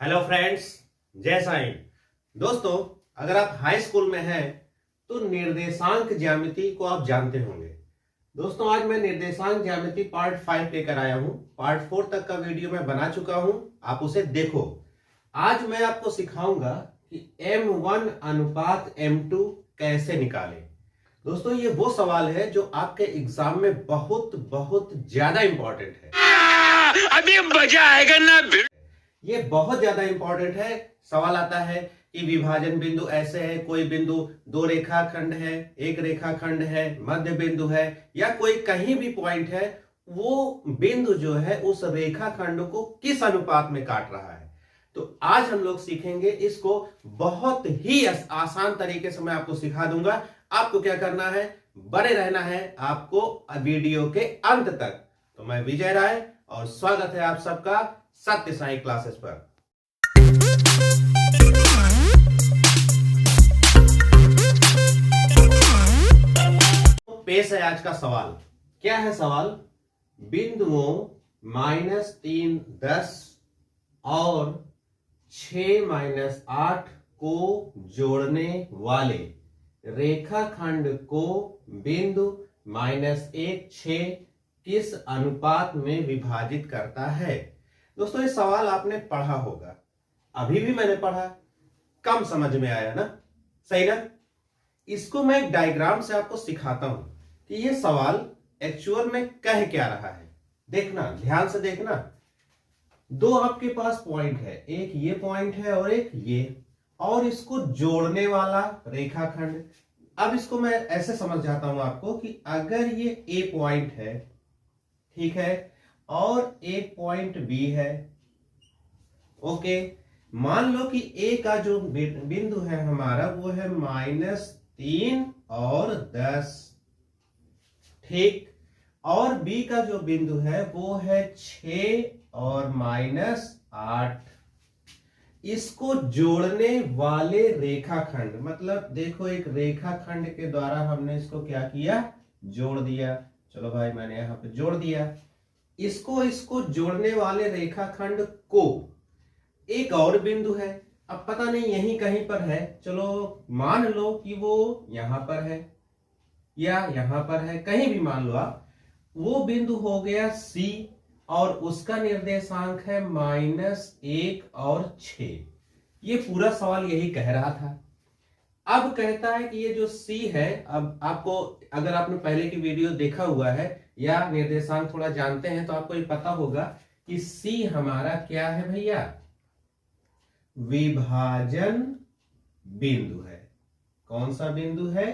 Hello friends, जय साईं। दोस्तों, अगर आप हाई स्कूल में हैं तो निर्देशांक ज्यामिति को आप जानते होंगे। दोस्तों, आज मैं निर्देशांक ज्यामिति पार्ट 5 लेकर आया हूं। पार्ट 4 तक का वीडियो मैं बना चुका हूं, आप उसे देखो। आज मैं आपको सिखाऊंगा कि M1 अनुपात M2 कैसे निकालें। दोस्तों, ये वो सवाल है जो आपके एग्जाम में बहुत बहुत ज्यादा इंपॉर्टेंट है। अभी मजा आएगा ना। ये बहुत ज्यादा इंपॉर्टेंट है। सवाल आता है कि विभाजन बिंदु ऐसे है, कोई बिंदु दो रेखाखंड है, एक रेखाखंड है, मध्य बिंदु है, या कोई कहीं भी पॉइंट है, वो बिंदु जो है उस रेखाखंड को किस अनुपात में काट रहा है। तो आज हम लोग सीखेंगे इसको। बहुत ही आसान तरीके से मैं आपको सिखा दूंगा। आपको क्या करना है, बने रहना है आपको वीडियो के अंत तक। तो मैं विजय राय और स्वागत है आप सबका सत्य साई क्लासेस पर। तो पेश है आज का सवाल। क्या है सवाल? बिंदुओं -3, 10 और 6, -8 को जोड़ने वाले रेखाखंड को बिंदु -1, 6 किस अनुपात में विभाजित करता है। दोस्तों, ये सवाल आपने पढ़ा होगा, अभी भी मैंने पढ़ा, कम समझ में आया ना, सही ना। इसको मैं एक डायग्राम से आपको सिखाता हूं कि ये सवाल एक्चुअल में कह क्या रहा है। देखना, ध्यान से देखना। दो आपके पास पॉइंट है, एक ये पॉइंट है और एक ये, और इसको जोड़ने वाला रेखाखंड। अब इसको मैं ऐसे समझ जाता हूं आपको कि अगर ये ए पॉइंट है, ठीक है, और एक पॉइंट बी है, ओके। मान लो कि ए का जो बिंदु है हमारा वो है -3 और 10, ठीक, और बी का जो बिंदु है वो है 6 और -8। इसको जोड़ने वाले रेखाखंड, मतलब देखो एक रेखाखंड के द्वारा हमने इसको क्या किया, जोड़ दिया। चलो भाई, मैंने यहां पे जोड़ दिया। इसको जोड़ने वाले रेखाखंड को एक और बिंदु है, अब पता नहीं यहीं कहीं पर है, चलो मान लो कि वो यहां पर है या यहां पर है, कहीं भी मान लो आप। वो बिंदु हो गया C और उसका निर्देशांक है -1 और 6। ये पूरा सवाल यही कह रहा था। अब कहता है कि ये जो C है, अब आपको, अगर आपने पहले की वीडियो देखा हुआ है या निर्देशांक थोड़ा जानते हैं तो आपको ये पता होगा कि C हमारा क्या है भैया, विभाजन बिंदु है। कौन सा बिंदु है?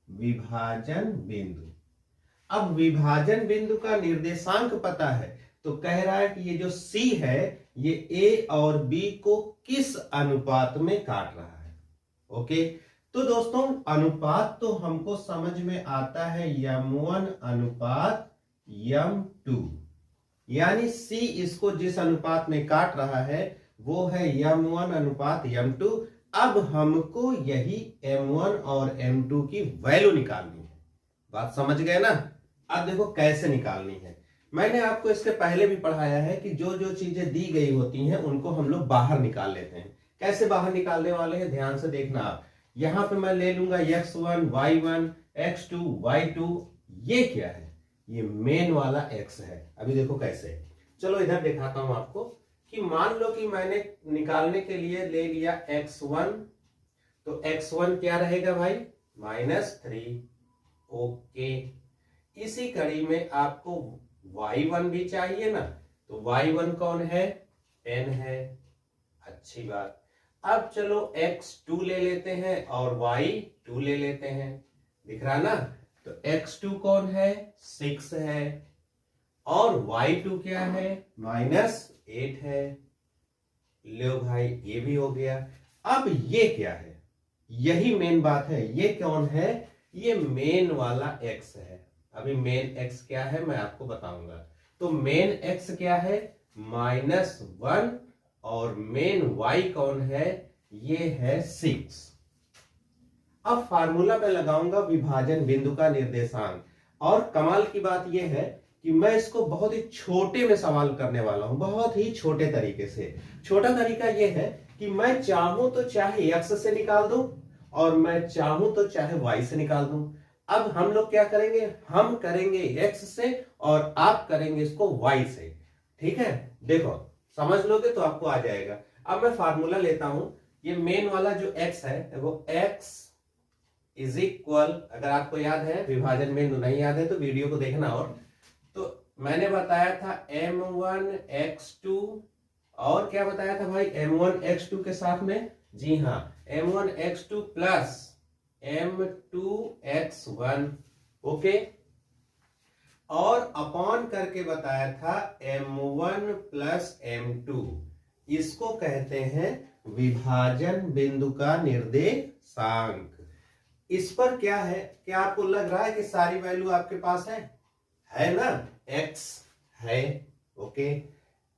विभाजन बिंदु। अब विभाजन बिंदु का निर्देशांक पता है तो कह रहा है कि ये जो C है ये A और B को किस अनुपात में काट रहा है। ओके, तो दोस्तों अनुपात तो हमको समझ में आता है M1 अनुपात M2, यानी C इसको जिस अनुपात में काट रहा है वो है M1 अनुपात M2। अब हमको यही M1 और M2 की वैल्यू निकालनी है। बात समझ गए ना। अब देखो कैसे निकालनी है। मैंने आपको इसके पहले भी पढ़ाया है कि जो जो चीजें दी गई होती हैं उनको हम लोग बाहर निकाल लेते हैं। कैसे बाहर निकालने वाले हैं, ध्यान से देखना आप। यहां पे मैं ले लूंगा x1, y1, x2, y2। ये क्या है? ये मेन वाला x है। अभी देखो कैसे, चलो इधर दिखाता हूं आपको कि मान लो कि मैंने निकालने के लिए ले लिया x1, तो x1 क्या रहेगा भाई, -3। ओके, इसी कड़ी में आपको y1 भी चाहिए ना, तो y1 कौन है, 10 है। अच्छी बात। अब चलो x2 ले लेते हैं और y2 ले लेते हैं, दिख रहा ना। तो x2 कौन है, 6 है, और y2 क्या है, -8 है। लो भाई, ये भी हो गया। अब ये क्या है, यही मेन बात है। ये कौन है, ये मेन वाला x है। अभी मेन x क्या है मैं आपको बताऊंगा। तो मेन x क्या है, -1, और मेन y कौन है, ये है 6। अब फार्मूला में लगाऊंगा विभाजन बिंदु का निर्देशांक। और कमाल की बात यह है कि मैं इसको बहुत ही छोटे में सवाल करने वाला हूं, बहुत ही छोटे तरीके से। छोटा तरीका यह है कि मैं चाहूं तो चाहे x से निकाल दूं और मैं चाहूं तो चाहे y से निकाल दूं। अब हम लोग क्या करेंगे, हम करेंगे x से और आप करेंगे इसको y से। ठीक है, देखो समझ लोगे तो आपको आ जाएगा। अब मैं फार्मूला लेता हूं, ये मेन वाला जो x है वो x इज इक्वल, अगर आपको याद है विभाजन में नहीं याद है तो वीडियो को देखना। और तो मैंने बताया था m1x2 और क्या बताया था भाई, m1x2 के साथ में, जी हाँ m1x2 प्लस m2x1, ओके, और अपॉन करके बताया था m1 प्लस m2। इसको कहते हैं विभाजन बिंदु का निर्देशांक। इस पर क्या है, क्या आपको लग रहा है कि सारी वैल्यू आपके पास है ना, x है, ओके।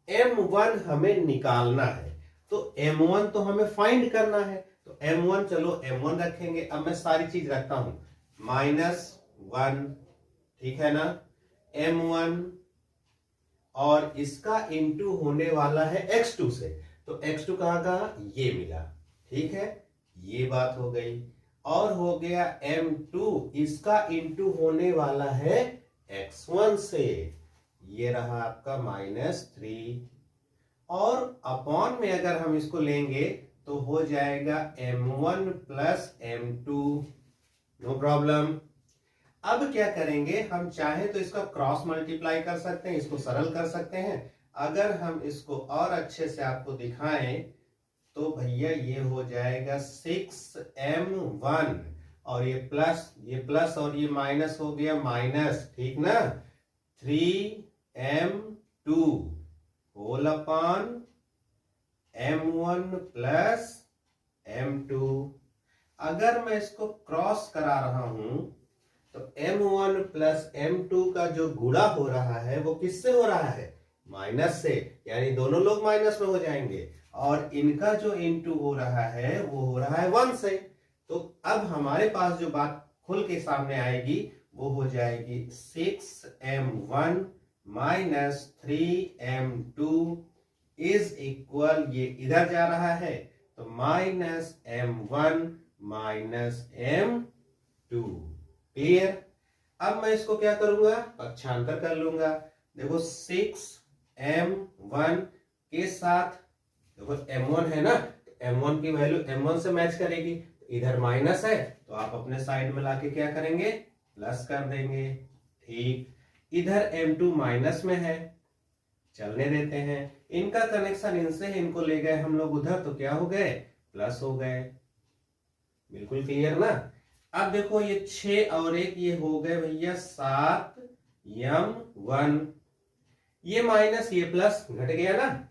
m1 हमें निकालना है, तो m1 तो हमें फाइंड करना है, तो m1 चलो m1 रखेंगे। अब मैं सारी चीज रखता हूं, -1, ठीक है ना, m1 और इसका इंटू होने वाला है x2 से, तो x2 कहाँ, ये मिला, ठीक है, ये बात हो गई। और हो गया m2, इसका इंटू होने वाला है x1 से, ये रहा आपका -3, और अपॉन में अगर हम इसको लेंगे तो हो जाएगा m1 plus m2, no problem. अब क्या करेंगे, हम चाहे तो इसका क्रॉस मल्टीप्लाई कर सकते हैं, इसको सरल कर सकते हैं। अगर हम इसको और अच्छे से आपको दिखाएं तो भैया ये हो जाएगा 6m1 और ये प्लस और ये माइनस हो गया माइनस, ठीक ना, 3m2 whole upon m1 plus m2। अगर मैं इसको क्रॉस करा रहा हूं तो m1 प्लस m2 का जो गुणा हो रहा है वो किससे हो रहा है, माइनस से, यानी दोनों लोग माइनस में हो जाएंगे, और इनका जो इंटू हो रहा है वो हो रहा है 1 से। तो अब हमारे पास जो बात खुल के सामने आएगी वो हो जाएगी 6m1 minus 3m2 is equal, ये इधर जा रहा है तो -m1 माइनस m2, क्लियर। अब मैं इसको क्या करूंगा, पक्षांतर कर लूंगा। देखो 6m1 के साथ देखो m1 है ना, m1 की वैल्यू m1 से मैच करेगी, इधर माइनस है तो आप अपने साइड में लाके क्या करेंगे, प्लस कर देंगे, ठीक। इधर m2 माइनस में है, चलने देते हैं, इनका कनेक्शन इनसे है, इनको ले गए हम लोग उधर तो क्या हो गए, प्लस हो गए, बिल्कुल क्लियर ना। अब देखो ये 6 और 1 ये हो गए भैया 7m1, ये माइनस ये प्लस घट गया ना,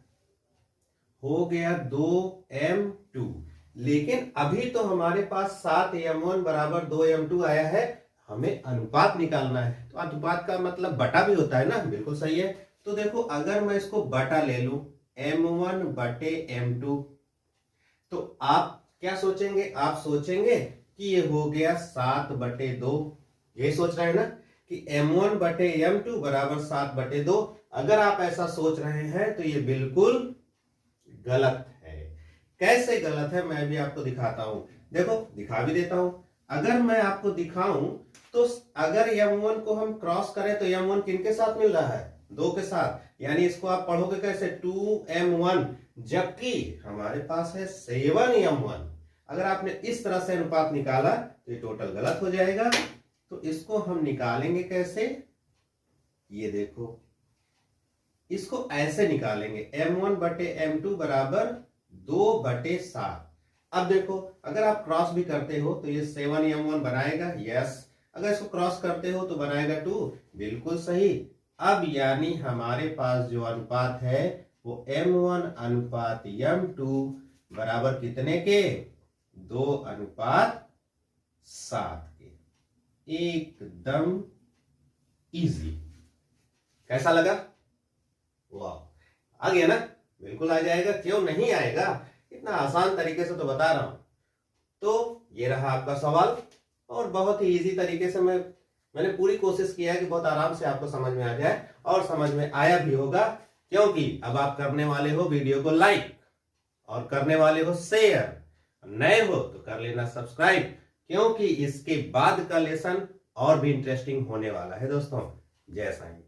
हो गया 2m2। लेकिन अभी तो हमारे पास 7m1 बराबर 2m2 आया है, हमें अनुपात निकालना है, तो अनुपात का मतलब बटा भी होता है ना, बिल्कुल सही है। तो देखो अगर मैं इसको बटा ले लूं m1 बटे m2, तो आप क्या सोचेंगे, आप सोचेंगे कि ये हो गया 7/2, यही सोच रहे हैं ना कि m1 बटे m2 बराबर 7/2। अगर आप ऐसा सोच रहे हैं तो ये बिल्कुल गलत है। कैसे गलत है मैं भी आपको दिखाता हूं, देखो दिखा भी देता हूं। अगर मैं आपको दिखाऊं तो अगर m1 को हम क्रॉस करें तो m1 किनके साथ मिल रहा है, 2 के साथ, यानी इसको आप पढ़ोगे कैसे 2m1, जबकि हमारे पास है 7m1। अगर आपने इस तरह से अनुपात निकाला तो ये टोटल गलत हो जाएगा। तो इसको हम निकालेंगे कैसे, ये देखो, इसको ऐसे निकालेंगे m1 बटे m2 बराबर 2/7। अब देखो अगर आप क्रॉस भी करते हो तो ये 7m1 बनाएगा, यस, अगर इसको क्रॉस करते हो तो बनाएगा 2, बिल्कुल सही। अब यानी हमारे पास जो अनुपात है वो m1 अनुपात m2 बराबर कितने के, 2:7 के। एकदम इजी। कैसा लगा, वाह, आ गया ना, बिल्कुल आ जाएगा, क्यों नहीं आएगा, इतना आसान तरीके से तो बता रहा हूं। तो ये रहा आपका सवाल, और बहुत ही इजी तरीके से मैं मैंने पूरी कोशिश की है कि बहुत आराम से आपको समझ में आ जाए, और समझ में आया भी होगा, क्योंकि अब आप करने वाले हो वीडियो को लाइक और करने वाले हो शेयर, नए हो तो कर लेना सब्सक्राइब, क्योंकि इसके बाद का लेसन और भी इंटरेस्टिंग होने वाला है दोस्तों। जय साईं।